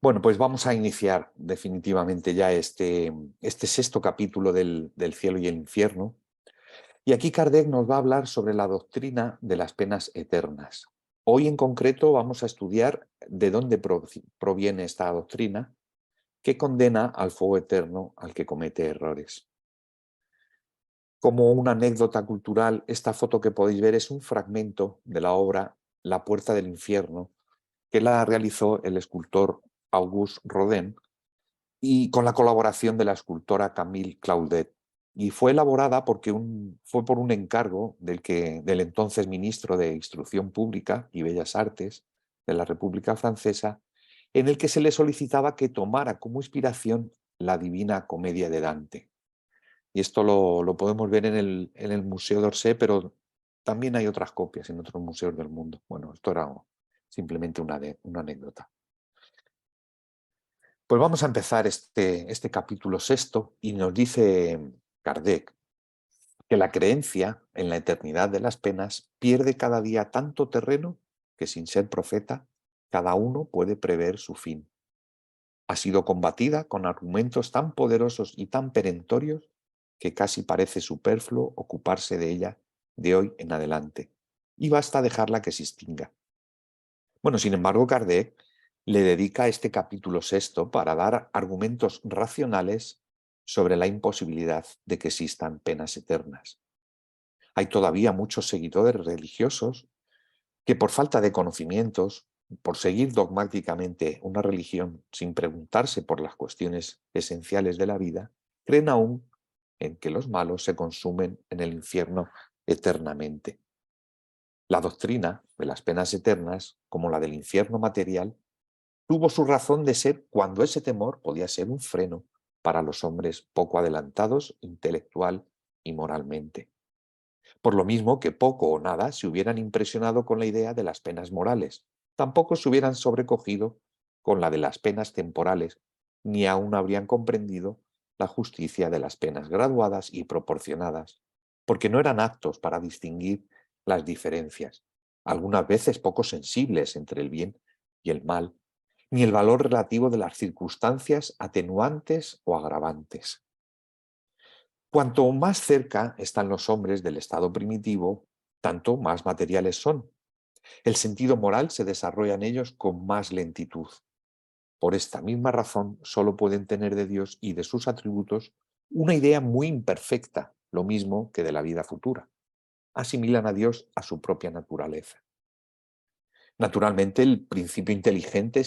Bueno, pues vamos a iniciar definitivamente ya este sexto capítulo del cielo y el infierno. Y aquí Kardec nos va a hablar sobre la doctrina de las penas eternas. Hoy en concreto vamos a estudiar de dónde proviene esta doctrina que condena al fuego eterno al que comete errores. Como una anécdota cultural, esta foto que podéis ver es un fragmento de la obra La puerta del infierno, que la realizó el escultor Auguste Rodin y con la colaboración de la escultora Camille Claudet. Y fue elaborada fue por un encargo del entonces ministro de Instrucción Pública y Bellas Artes de la República Francesa, en el que se le solicitaba que tomara como inspiración la Divina Comedia de Dante. Y esto lo podemos ver en el Museo d'Orsay, pero también hay otras copias en otros museos del mundo. Bueno, esto era simplemente una anécdota. Pues vamos a empezar este capítulo sexto y nos dice Kardec que la creencia en la eternidad de las penas pierde cada día tanto terreno que sin ser profeta, cada uno puede prever su fin. Ha sido combatida con argumentos tan poderosos y tan perentorios que casi parece superfluo ocuparse de ella de hoy en adelante, y basta dejarla que se extinga. Bueno, sin embargo, Kardec le dedica este capítulo sexto para dar argumentos racionales sobre la imposibilidad de que existan penas eternas. Hay todavía muchos seguidores religiosos que por falta de conocimientos, por seguir dogmáticamente una religión sin preguntarse por las cuestiones esenciales de la vida, creen aún en que los malos se consumen en el infierno eternamente. La doctrina de las penas eternas, como la del infierno material, tuvo su razón de ser cuando ese temor podía ser un freno para los hombres poco adelantados intelectual y moralmente. Por lo mismo que poco o nada se hubieran impresionado con la idea de las penas morales, tampoco se hubieran sobrecogido con la de las penas temporales, ni aún habrían comprendido la justicia de las penas graduadas y proporcionadas, porque no eran aptos para distinguir las diferencias, algunas veces poco sensibles entre el bien y el mal, ni el valor relativo de las circunstancias atenuantes o agravantes. Cuanto más cerca están los hombres del estado primitivo, tanto más materiales son. El sentido moral se desarrolla en ellos con más lentitud. Por esta misma razón, solo pueden tener de Dios y de sus atributos una idea muy imperfecta, lo mismo que de la vida futura. Asimilan a Dios a su propia naturaleza. Naturalmente, el principio inteligente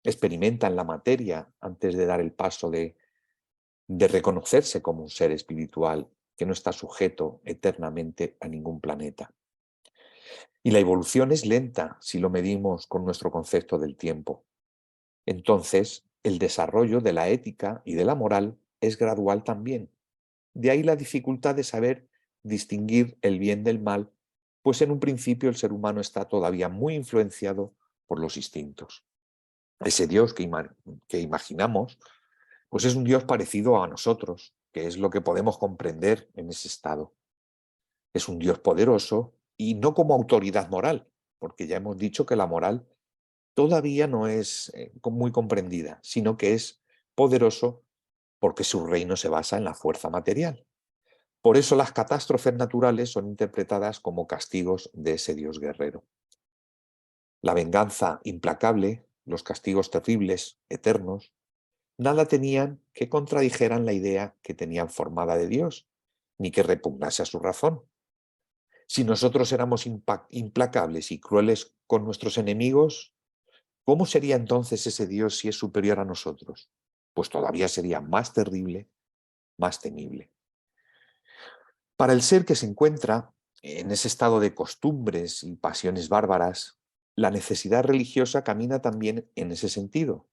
experimenta en la materia antes de dar el paso de reconocerse como un ser espiritual que no está sujeto eternamente a ningún planeta. Y la evolución es lenta si lo medimos con nuestro concepto del tiempo. Entonces, el desarrollo de la ética y de la moral es gradual también. De ahí la dificultad de saber distinguir el bien del mal, pues en un principio el ser humano está todavía muy influenciado por los instintos. Ese Dios que imaginamos, pues es un Dios parecido a nosotros, que es lo que podemos comprender en ese estado. Es un Dios poderoso y no como autoridad moral, porque ya hemos dicho que la moral todavía no es muy comprendida, sino que es poderoso porque su reino se basa en la fuerza material. Por eso las catástrofes naturales son interpretadas como castigos de ese Dios guerrero. La venganza implacable, los castigos terribles, eternos, nada tenían que contradijeran la idea que tenían formada de Dios, ni que repugnase a su razón. Si nosotros éramos implacables y crueles con nuestros enemigos, ¿cómo sería entonces ese Dios si es superior a nosotros? Pues todavía sería más terrible, más temible. Para el ser que se encuentra en ese estado de costumbres y pasiones bárbaras, la necesidad religiosa camina también en ese sentido.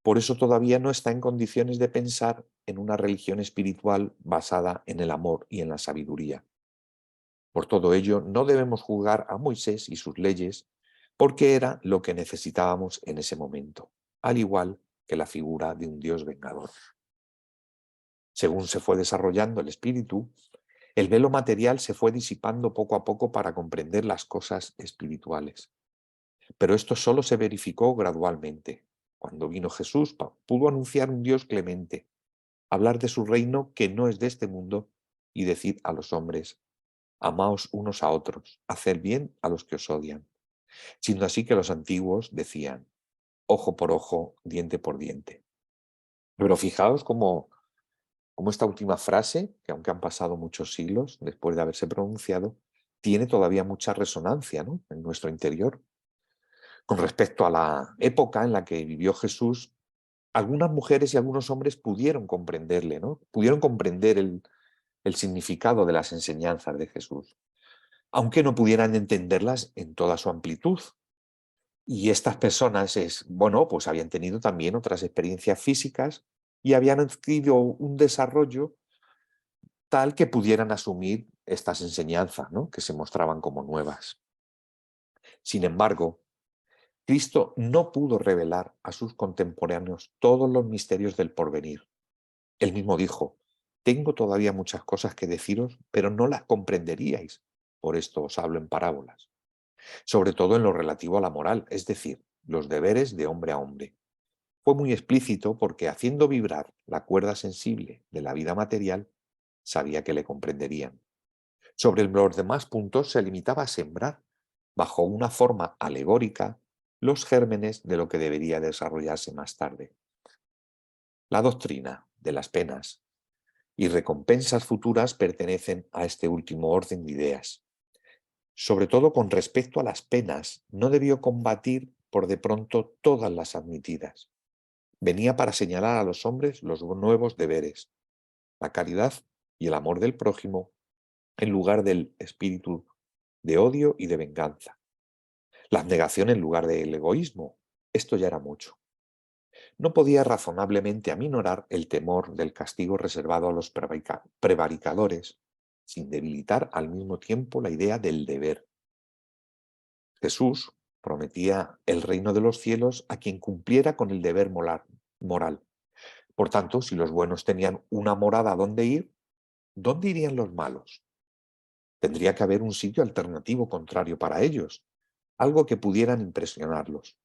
Por eso todavía no está en condiciones de pensar en una religión espiritual basada en el amor y en la sabiduría. Por todo ello, no debemos juzgar a Moisés y sus leyes porque era lo que necesitábamos en ese momento, al igual que la figura de un Dios vengador. Según se fue desarrollando el espíritu, el velo material se fue disipando poco a poco para comprender las cosas espirituales. Pero esto solo se verificó gradualmente. Cuando vino Jesús, pudo anunciar un Dios clemente, hablar de su reino que no es de este mundo y decir a los hombres: amaos unos a otros, haced bien a los que os odian. Siendo así que los antiguos decían: ojo por ojo, diente por diente. Pero fijaos cómo esta última frase, que aunque han pasado muchos siglos después de haberse pronunciado, tiene todavía mucha resonancia, ¿no?, en nuestro interior. Con respecto a la época en la que vivió Jesús, algunas mujeres y algunos hombres pudieron comprenderle, ¿no? Pudieron comprender el significado de las enseñanzas de Jesús, aunque no pudieran entenderlas en toda su amplitud. Y estas personas bueno, pues habían tenido también otras experiencias físicas y habían adquirido un desarrollo tal que pudieran asumir estas enseñanzas, ¿no?, que se mostraban como nuevas. Sin embargo, Cristo no pudo revelar a sus contemporáneos todos los misterios del porvenir. Él mismo dijo: tengo todavía muchas cosas que deciros, pero no las comprenderíais. Por esto os hablo en parábolas. Sobre todo en lo relativo a la moral, es decir, los deberes de hombre a hombre. Fue muy explícito porque, haciendo vibrar la cuerda sensible de la vida material, sabía que le comprenderían. Sobre los demás puntos se limitaba a sembrar, bajo una forma alegórica, los gérmenes de lo que debería desarrollarse más tarde. La doctrina de las penas y recompensas futuras pertenecen a este último orden de ideas. Sobre todo con respecto a las penas, no debió combatir por de pronto todas las admitidas. Venía para señalar a los hombres los nuevos deberes, la caridad y el amor del prójimo, en lugar del espíritu de odio y de venganza. La abnegación en lugar del egoísmo. Esto ya era mucho. No podía razonablemente aminorar el temor del castigo reservado a los prevaricadores, sin debilitar al mismo tiempo la idea del deber. Jesús prometía el reino de los cielos a quien cumpliera con el deber moral. Por tanto, si los buenos tenían una morada a dónde ir, ¿dónde irían los malos? Tendría que haber un sitio alternativo contrario para ellos, algo que pudieran impresionarlos,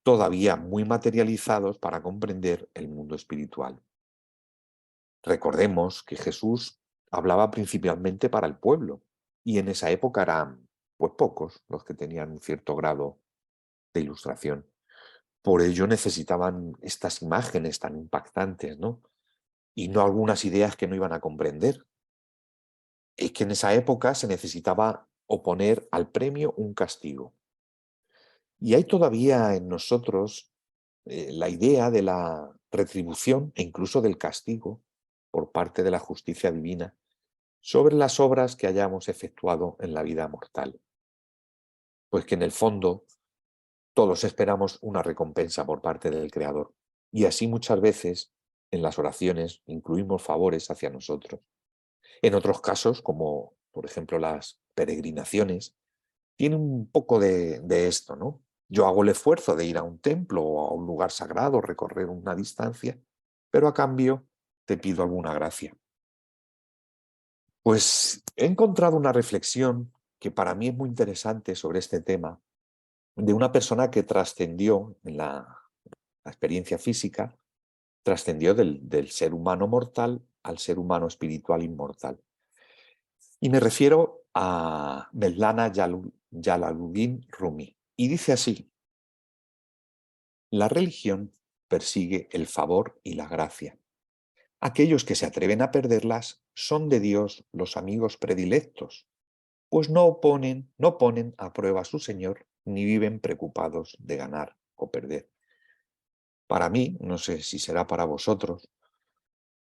todavía muy materializados para comprender el mundo espiritual. Recordemos que Jesús hablaba principalmente para el pueblo, y en esa época eran pues pocos los que tenían un cierto grado de ilustración. Por ello necesitaban estas imágenes tan impactantes, ¿no? Y no algunas ideas que no iban a comprender. Es que en esa época se necesitaba oponer al premio un castigo. Y hay todavía en nosotros la idea de la retribución e incluso del castigo por parte de la justicia divina sobre las obras que hayamos efectuado en la vida mortal. Pues que en el fondo todos esperamos una recompensa por parte del Creador. Y así muchas veces en las oraciones incluimos favores hacia nosotros. En otros casos, como por ejemplo las peregrinaciones, tiene un poco de esto, ¿no? Yo hago el esfuerzo de ir a un templo o a un lugar sagrado, recorrer una distancia, pero a cambio te pido alguna gracia. Pues he encontrado una reflexión que para mí es muy interesante sobre este tema, de una persona que trascendió en la experiencia física, trascendió del ser humano mortal al ser humano espiritual inmortal. Y me refiero a Mevlana Jalaluddin Rumi. Y dice así: la religión persigue el favor y la gracia. Aquellos que se atreven a perderlas son de Dios los amigos predilectos, pues no ponen a prueba a su Señor ni viven preocupados de ganar o perder. Para mí, no sé si será para vosotros,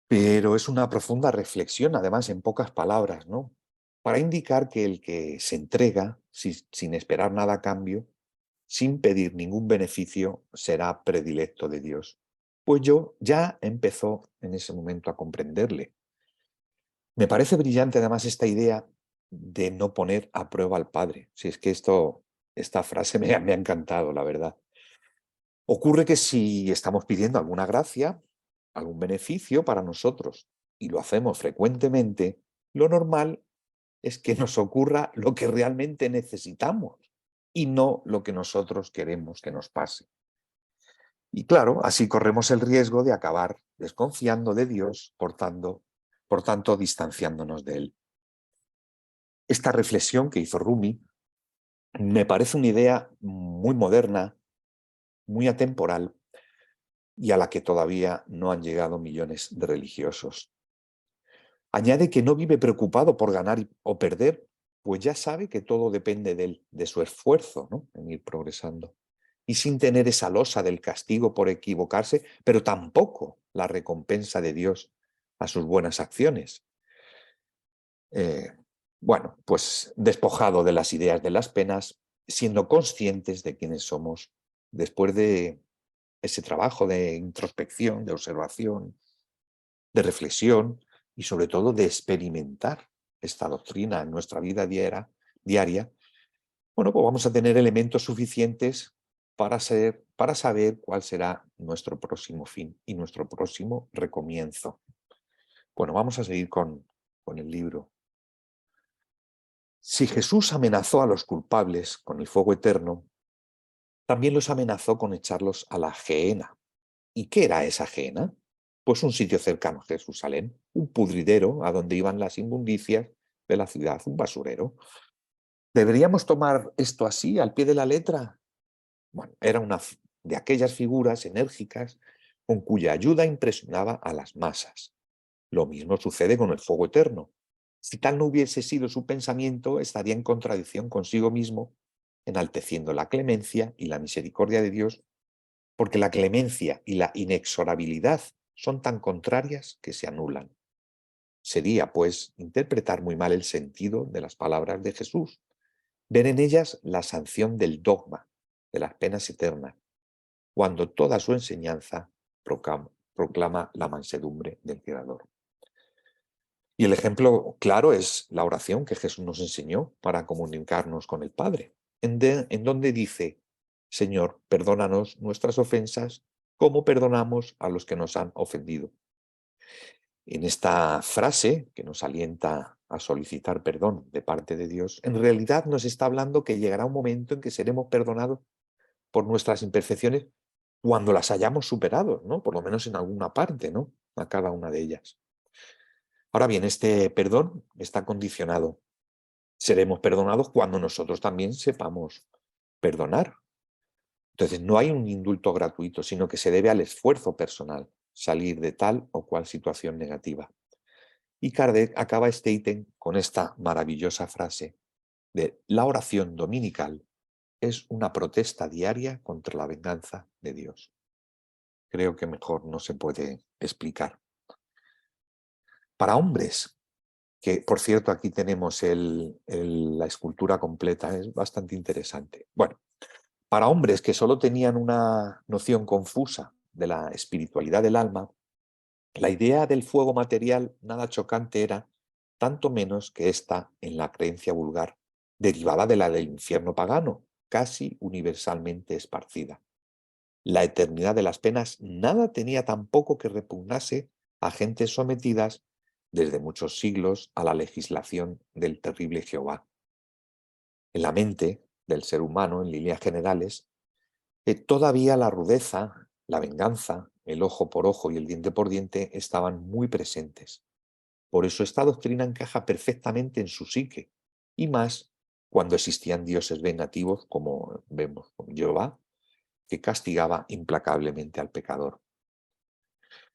pero es una profunda reflexión, además en pocas palabras, ¿no? Para indicar que el que se entrega sin esperar nada a cambio, sin pedir ningún beneficio, será predilecto de Dios. Pues yo ya empezó en ese momento a comprenderle. Me parece brillante además esta idea de no poner a prueba al Padre. Si es que esta frase me ha encantado, la verdad. Ocurre que si estamos pidiendo alguna gracia, algún beneficio para nosotros, y lo hacemos frecuentemente, lo normal es que nos ocurra lo que realmente necesitamos y no lo que nosotros queremos que nos pase. Y claro, así corremos el riesgo de acabar desconfiando de Dios, por tanto, distanciándonos de Él. Esta reflexión que hizo Rumi me parece una idea muy moderna, muy atemporal y a la que todavía no han llegado millones de religiosos. Añade que no vive preocupado por ganar o perder, pues ya sabe que todo depende de él, de su esfuerzo, ¿no?, en ir progresando. Y sin tener esa losa del castigo por equivocarse, pero tampoco la recompensa de Dios a sus buenas acciones. Eh, bueno, pues despojado de las ideas de las penas, siendo conscientes de quiénes somos, después de ese trabajo de introspección, de observación, de reflexión y sobre todo de experimentar esta doctrina en nuestra vida diaria, bueno, pues vamos a tener elementos suficientes para saber cuál será nuestro próximo fin y nuestro próximo recomienzo. Bueno, vamos a seguir con el libro. Si Jesús amenazó a los culpables con el fuego eterno, también los amenazó con echarlos a la gehenna. ¿Y qué era esa gehenna? Pues un sitio cercano a Jerusalén, un pudridero a donde iban las inmundicias de la ciudad, un basurero. ¿Deberíamos tomar esto así, al pie de la letra? Bueno, era una de aquellas figuras enérgicas con cuya ayuda impresionaba a las masas. Lo mismo sucede con el fuego eterno. Si tal no hubiese sido su pensamiento, estaría en contradicción consigo mismo, enalteciendo la clemencia y la misericordia de Dios, porque la clemencia y la inexorabilidad son tan contrarias que se anulan. Sería, pues, interpretar muy mal el sentido de las palabras de Jesús, ver en ellas la sanción del dogma, de las penas eternas, cuando toda su enseñanza proclama la mansedumbre del Creador. Y el ejemplo claro es la oración que Jesús nos enseñó para comunicarnos con el Padre, en donde dice: Señor, perdónanos nuestras ofensas, como perdonamos a los que nos han ofendido. En esta frase, que nos alienta a solicitar perdón de parte de Dios, en realidad nos está hablando que llegará un momento en que seremos perdonados por nuestras imperfecciones cuando las hayamos superado, ¿no? Por lo menos en alguna parte, ¿no?, a cada una de ellas. Ahora bien, este perdón está condicionado. Seremos perdonados cuando nosotros también sepamos perdonar. Entonces, no hay un indulto gratuito, sino que se debe al esfuerzo personal salir de tal o cual situación negativa. Y Kardec acaba este ítem con esta maravillosa frase de: la oración dominical es una protesta diaria contra la venganza de Dios. Creo que mejor no se puede explicar. Para hombres, que por cierto aquí tenemos la escultura completa, es bastante interesante. Bueno, para hombres que solo tenían una noción confusa de la espiritualidad del alma, la idea del fuego material nada chocante era, tanto menos que esta en la creencia vulgar, derivada de la del infierno pagano, casi universalmente esparcida. La eternidad de las penas nada tenía tampoco que repugnase a gentes sometidas desde muchos siglos a la legislación del terrible Jehová. En la mente del ser humano, en líneas generales, todavía la rudeza, la venganza, el ojo por ojo y el diente por diente estaban muy presentes. Por eso esta doctrina encaja perfectamente en su psique, y más cuando existían dioses vengativos, como vemos con Jehová, que castigaba implacablemente al pecador.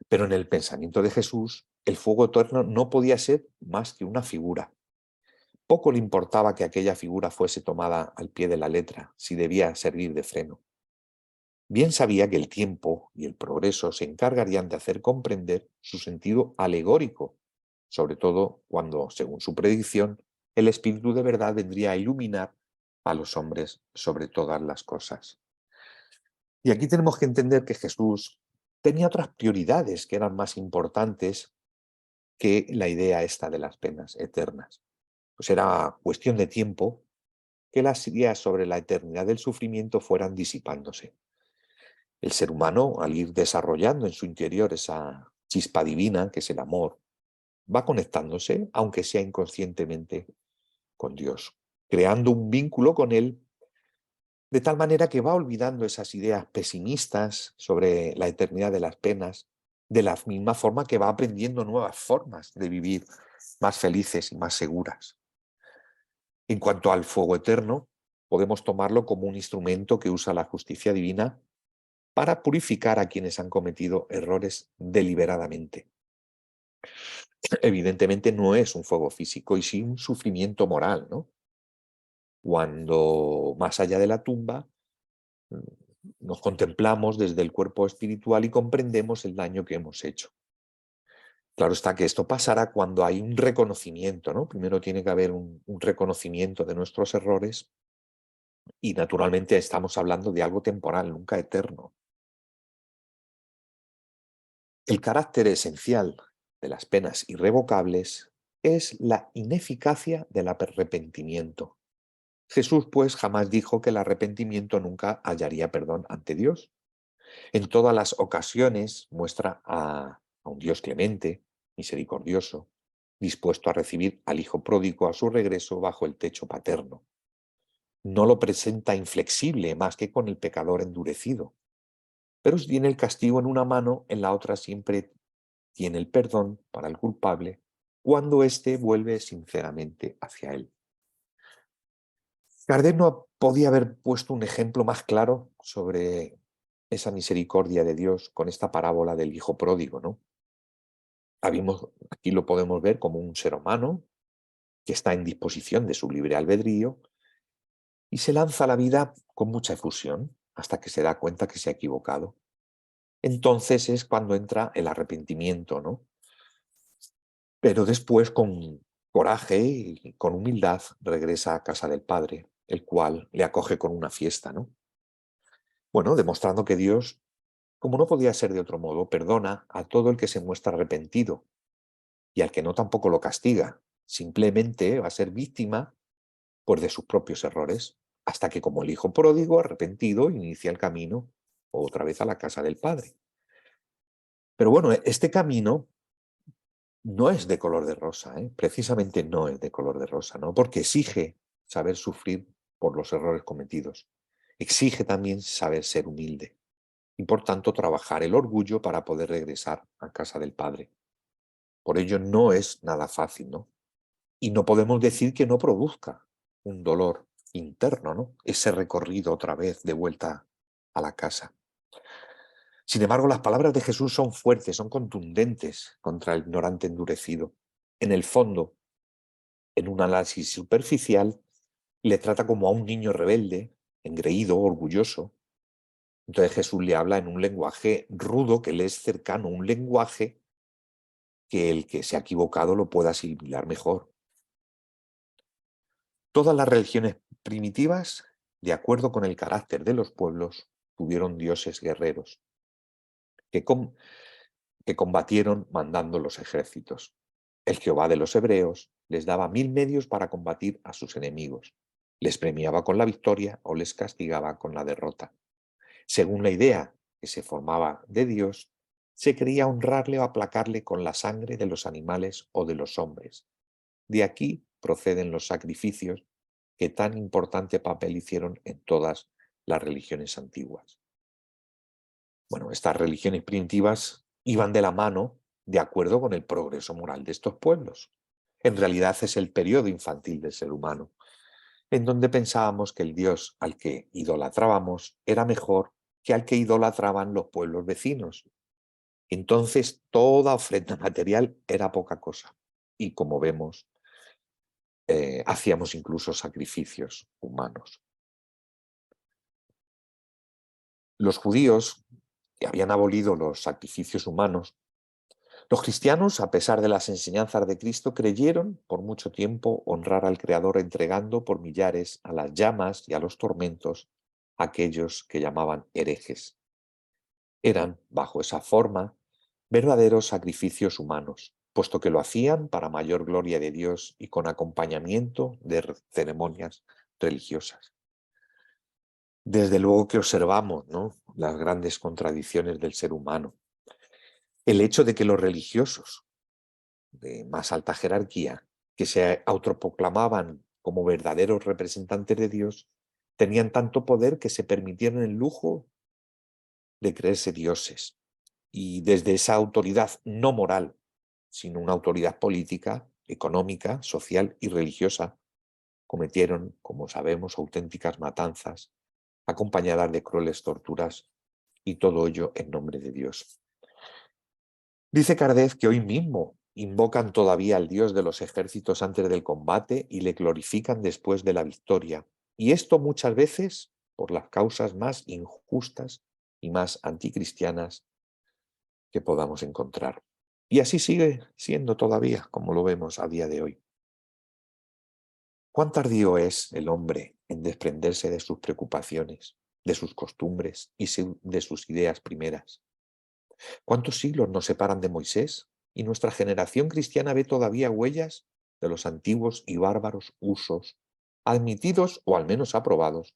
Pero en el pensamiento de Jesús, el fuego eterno no podía ser más que una figura. Poco le importaba que aquella figura fuese tomada al pie de la letra, si debía servir de freno. Bien sabía que el tiempo y el progreso se encargarían de hacer comprender su sentido alegórico, sobre todo cuando, según su predicción, el Espíritu de verdad vendría a iluminar a los hombres sobre todas las cosas. Y aquí tenemos que entender que Jesús tenía otras prioridades que eran más importantes que la idea esta de las penas eternas. Pues era cuestión de tiempo que las ideas sobre la eternidad del sufrimiento fueran disipándose. El ser humano, al ir desarrollando en su interior esa chispa divina, que es el amor, va conectándose, aunque sea inconscientemente, con Dios, creando un vínculo con Él de tal manera que va olvidando esas ideas pesimistas sobre la eternidad de las penas, de la misma forma que va aprendiendo nuevas formas de vivir más felices y más seguras. En cuanto al fuego eterno, podemos tomarlo como un instrumento que usa la justicia divina para purificar a quienes han cometido errores deliberadamente. Evidentemente no es un fuego físico y sí un sufrimiento moral, ¿no? Cuando más allá de la tumba mm, nos contemplamos desde el cuerpo espiritual y comprendemos el daño que hemos hecho. Claro está que esto pasará cuando hay un reconocimiento, ¿no? Primero tiene que haber un reconocimiento de nuestros errores y naturalmente estamos hablando de algo temporal, nunca eterno. El carácter esencial de las penas irrevocables es la ineficacia del arrepentimiento. Jesús, pues, jamás dijo que el arrepentimiento nunca hallaría perdón ante Dios. En todas las ocasiones muestra a un Dios clemente, misericordioso, dispuesto a recibir al hijo pródigo a su regreso bajo el techo paterno. No lo presenta inflexible más que con el pecador endurecido, pero si tiene el castigo en una mano, en la otra siempre tiene el perdón para el culpable cuando éste vuelve sinceramente hacia él. Kardec no podía haber puesto un ejemplo más claro sobre esa misericordia de Dios con esta parábola del hijo pródigo, ¿no? Aquí lo podemos ver como un ser humano que está en disposición de su libre albedrío y se lanza a la vida con mucha efusión hasta que se da cuenta que se ha equivocado. Entonces es cuando entra el arrepentimiento, ¿no? Pero después, con coraje y con humildad, regresa a casa del Padre, el cual le acoge con una fiesta, ¿no? Bueno, demostrando que Dios, como no podía ser de otro modo, perdona a todo el que se muestra arrepentido y al que no tampoco lo castiga. Simplemente va a ser víctima, pues, de sus propios errores, hasta que, como el hijo pródigo, arrepentido, inicia el camino otra vez a la casa del Padre. Pero bueno, este camino no es de color de rosa, ¿eh? Precisamente no es de color de rosa, ¿no? Porque exige saber sufrir por los errores cometidos. Exige también saber ser humilde y, por tanto, trabajar el orgullo para poder regresar a casa del Padre. Por ello no es nada fácil, ¿no? Y no podemos decir que no produzca un dolor interno, ¿no? Ese recorrido otra vez de vuelta a la casa. Sin embargo, las palabras de Jesús son fuertes, son contundentes contra el ignorante endurecido. En el fondo, en un análisis superficial, le trata como a un niño rebelde, engreído, orgulloso. Entonces Jesús le habla en un lenguaje rudo que le es cercano, un lenguaje que el que se ha equivocado lo pueda asimilar mejor. Todas las religiones primitivas, de acuerdo con el carácter de los pueblos, tuvieron dioses guerreros que, que combatieron mandando los ejércitos. El Jehová de los hebreos les daba 1000 medios para combatir a sus enemigos. Les premiaba con la victoria o les castigaba con la derrota. Según la idea que se formaba de Dios, se quería honrarle o aplacarle con la sangre de los animales o de los hombres. De aquí proceden los sacrificios que tan importante papel hicieron en todas las religiones antiguas. Bueno, estas religiones primitivas iban de la mano de acuerdo con el progreso moral de estos pueblos. En realidad es el periodo infantil del ser humano, en donde pensábamos que el Dios al que idolatrábamos era mejor que al que idolatraban los pueblos vecinos. Entonces toda ofrenda material era poca cosa. Y como vemos, hacíamos incluso sacrificios humanos. Los judíos, que habían abolido los sacrificios humanos, los cristianos, a pesar de las enseñanzas de Cristo, creyeron por mucho tiempo honrar al Creador entregando por millares a las llamas y a los tormentos a aquellos que llamaban herejes. Eran, bajo esa forma, verdaderos sacrificios humanos, puesto que lo hacían para mayor gloria de Dios y con acompañamiento de ceremonias religiosas. Desde luego que observamos, ¿no?, las grandes contradicciones del ser humano. El hecho de que los religiosos de más alta jerarquía, que se autoproclamaban como verdaderos representantes de Dios, Tenían tanto poder que se permitieron el lujo de creerse dioses. Y desde esa autoridad no moral, sino una autoridad política, económica, social y religiosa, cometieron, como sabemos, auténticas matanzas, acompañadas de crueles torturas, y todo ello en nombre de Dios. Dice Kardec que hoy mismo invocan todavía al Dios de los ejércitos antes del combate y le glorifican después de la victoria. Y esto muchas veces por las causas más injustas y más anticristianas que podamos encontrar. Y así sigue siendo todavía, como lo vemos a día de hoy. ¿Cuán tardío es el hombre en desprenderse de sus preocupaciones, de sus costumbres y de sus ideas primeras? ¿Cuántos siglos nos separan de Moisés? Y nuestra generación cristiana ve todavía huellas de los antiguos y bárbaros usos, admitidos o al menos aprobados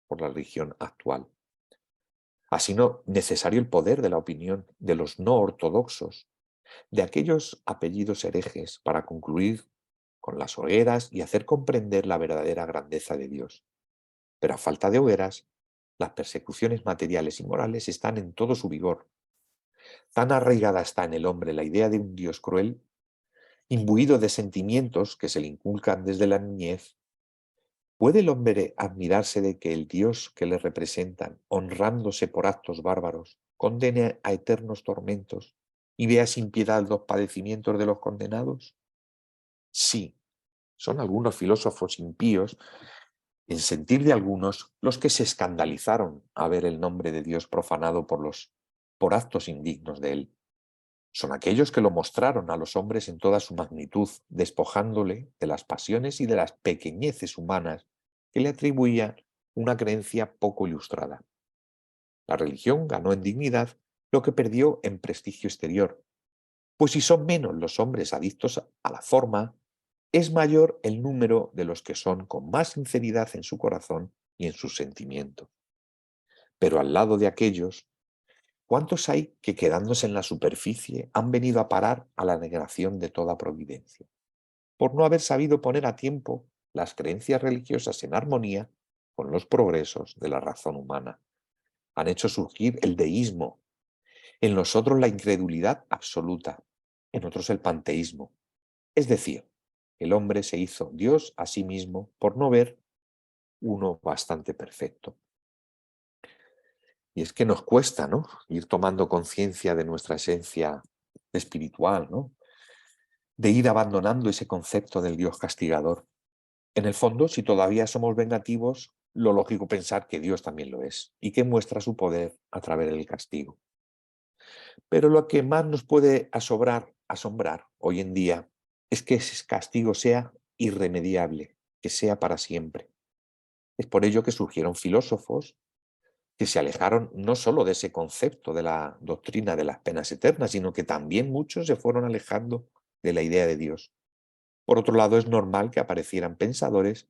por la religión actual. Así no necesario el poder de la opinión de los no ortodoxos, de aquellos apellidos herejes para concluir con las hogueras y hacer comprender la verdadera grandeza de Dios. Pero a falta de hogueras, las persecuciones materiales y morales están en todo su vigor. Tan arraigada está en el hombre la idea de un Dios cruel, imbuido de sentimientos que se le inculcan desde la niñez. ¿Puede el hombre admirarse de que el Dios que le representan, honrándose por actos bárbaros, condene a eternos tormentos y vea sin piedad los padecimientos de los condenados? Sí, son algunos filósofos impíos, en sentir de algunos, los que se escandalizaron a ver el nombre de Dios profanado por actos indignos de él. Son aquellos que lo mostraron a los hombres en toda su magnitud, despojándole de las pasiones y de las pequeñeces humanas que le atribuían una creencia poco ilustrada. La religión ganó en dignidad lo que perdió en prestigio exterior, pues si son menos los hombres adictos a la forma, es mayor el número de los que son con más sinceridad en su corazón y en sus sentimientos. Pero al lado de aquellos, ¿cuántos hay que quedándose en la superficie han venido a parar a la negación de toda providencia? Por no haber sabido poner a tiempo las creencias religiosas en armonía con los progresos de la razón humana. Han hecho surgir el deísmo, en los otros la incredulidad absoluta, en otros el panteísmo. Es decir, el hombre se hizo Dios a sí mismo por no ver uno bastante perfecto. Y es que nos cuesta, ¿no?, ir tomando conciencia de nuestra esencia espiritual, ¿no?, de ir abandonando ese concepto del Dios castigador. En el fondo, si todavía somos vengativos, lo lógico pensar que Dios también lo es y que muestra su poder a través del castigo. Pero lo que más nos puede asombrar hoy en día es que ese castigo sea irremediable, que sea para siempre. Es por ello que surgieron filósofos que se alejaron no solo de ese concepto de la doctrina de las penas eternas, sino que también muchos se fueron alejando de la idea de Dios. Por otro lado, es normal que aparecieran pensadores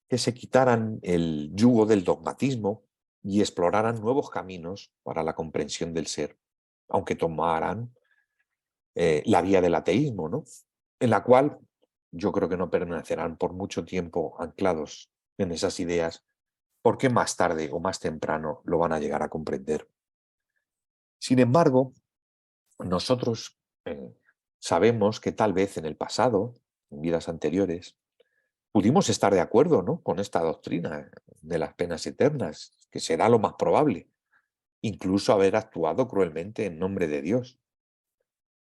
que se quitaran el yugo del dogmatismo y exploraran nuevos caminos para la comprensión del ser, aunque tomaran la vía del ateísmo, ¿no?, en la cual yo creo que no permanecerán por mucho tiempo anclados en esas ideas, porque más tarde o más temprano lo van a llegar a comprender. Sin embargo, nosotros sabemos que tal vez en el pasado, en vidas anteriores, pudimos estar de acuerdo, ¿no?, con esta doctrina de las penas eternas, que será lo más probable, incluso haber actuado cruelmente en nombre de Dios.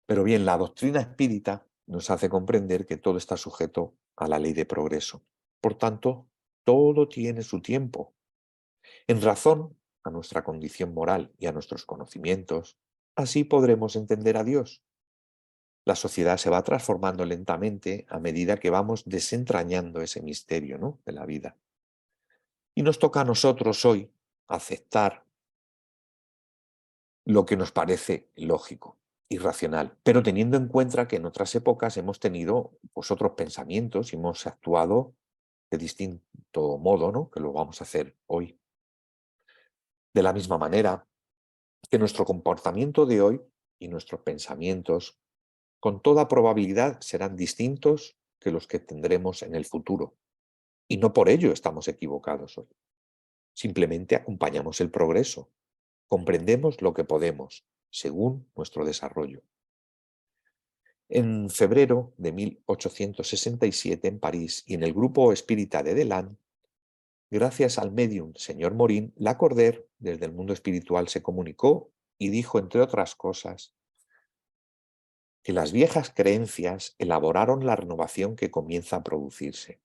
Pero bien, la doctrina espírita nos hace comprender que todo está sujeto a la ley de progreso. Por tanto, todo tiene su tiempo. En razón a nuestra condición moral y a nuestros conocimientos, así podremos entender a Dios. La sociedad se va transformando lentamente a medida que vamos desentrañando ese misterio, ¿no?, de la vida. Y nos toca a nosotros hoy aceptar lo que nos parece lógico y racional, pero teniendo en cuenta que en otras épocas hemos tenido, pues, otros pensamientos y hemos actuado de distinto modo, ¿no?, que lo vamos a hacer hoy. De la misma manera que nuestro comportamiento de hoy y nuestros pensamientos con toda probabilidad serán distintos que los que tendremos en el futuro. Y no por ello estamos equivocados hoy. Simplemente acompañamos el progreso. Comprendemos lo que podemos, según nuestro desarrollo. En febrero de 1867 en París y en el grupo espírita de Delan, gracias al médium señor Morín, Lacordaire desde el mundo espiritual se comunicó y dijo, entre otras cosas, que las viejas creencias elaboraron la renovación que comienza a producirse.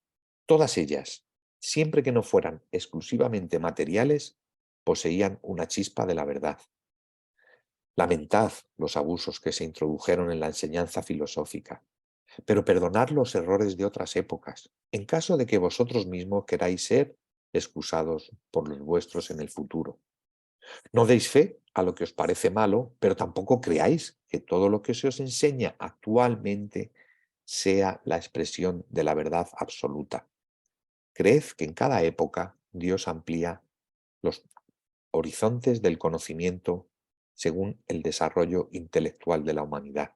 Todas ellas, siempre que no fueran exclusivamente materiales, poseían una chispa de la verdad. Lamentad los abusos que se introdujeron en la enseñanza filosófica, pero perdonad los errores de otras épocas, en caso de que vosotros mismos queráis ser excusados por los vuestros en el futuro. No deis fe a lo que os parece malo, pero tampoco creáis que todo lo que se os enseña actualmente sea la expresión de la verdad absoluta. Creed que en cada época Dios amplía los horizontes del conocimiento según el desarrollo intelectual de la humanidad.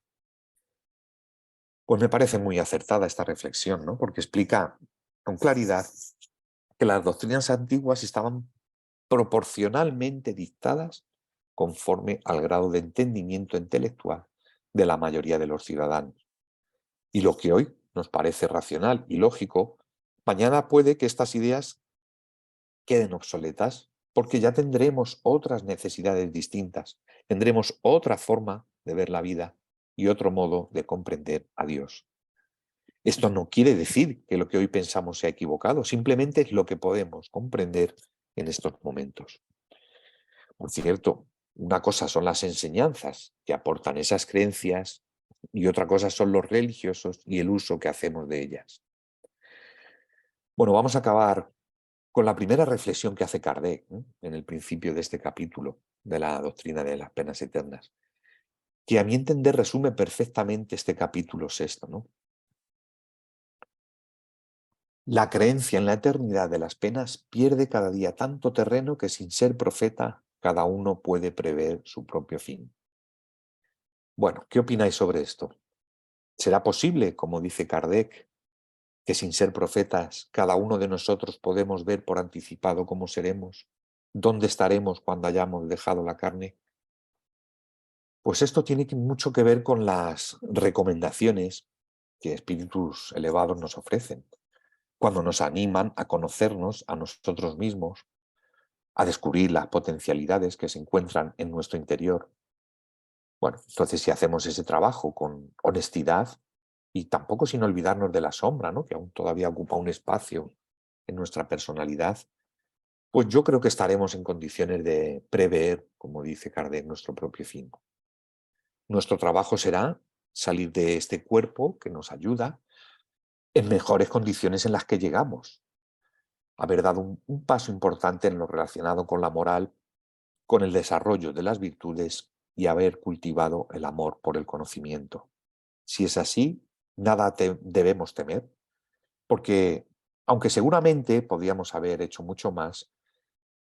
Pues me parece muy acertada esta reflexión, ¿no? Porque explica con claridad que las doctrinas antiguas estaban proporcionalmente dictadas conforme al grado de entendimiento intelectual de la mayoría de los ciudadanos. Y lo que hoy nos parece racional y lógico, mañana puede que estas ideas queden obsoletas porque ya tendremos otras necesidades distintas, tendremos otra forma de ver la vida y otro modo de comprender a Dios. Esto no quiere decir que lo que hoy pensamos sea equivocado, simplemente es lo que podemos comprender en estos momentos. Por cierto, una cosa son las enseñanzas que aportan esas creencias y otra cosa son los religiosos y el uso que hacemos de ellas. Bueno, vamos a acabar con la primera reflexión que hace Kardec, ¿no?, en el principio de este capítulo de la doctrina de las penas eternas, que a mi entender resume perfectamente este capítulo sexto, ¿no? La creencia en la eternidad de las penas pierde cada día tanto terreno que sin ser profeta cada uno puede prever su propio fin. Bueno, ¿qué opináis sobre esto? ¿Será posible, como dice Kardec, que sin ser profetas cada uno de nosotros podemos ver por anticipado cómo seremos, dónde estaremos cuando hayamos dejado la carne? Pues esto tiene mucho que ver con las recomendaciones que espíritus elevados nos ofrecen, cuando nos animan a conocernos a nosotros mismos, a descubrir las potencialidades que se encuentran en nuestro interior. Bueno, entonces si hacemos ese trabajo con honestidad y tampoco sin olvidarnos de la sombra, ¿no?, que aún todavía ocupa un espacio en nuestra personalidad, pues yo creo que estaremos en condiciones de prever, como dice Kardec, nuestro propio fin. Nuestro trabajo será salir de este cuerpo que nos ayuda en mejores condiciones en las que llegamos, haber dado un paso importante en lo relacionado con la moral, con el desarrollo de las virtudes y haber cultivado el amor por el conocimiento. Si es así, nada debemos temer, porque aunque seguramente podríamos haber hecho mucho más,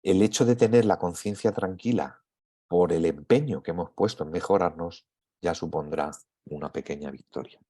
el hecho de tener la conciencia tranquila por el empeño que hemos puesto en mejorarnos ya supondrá una pequeña victoria.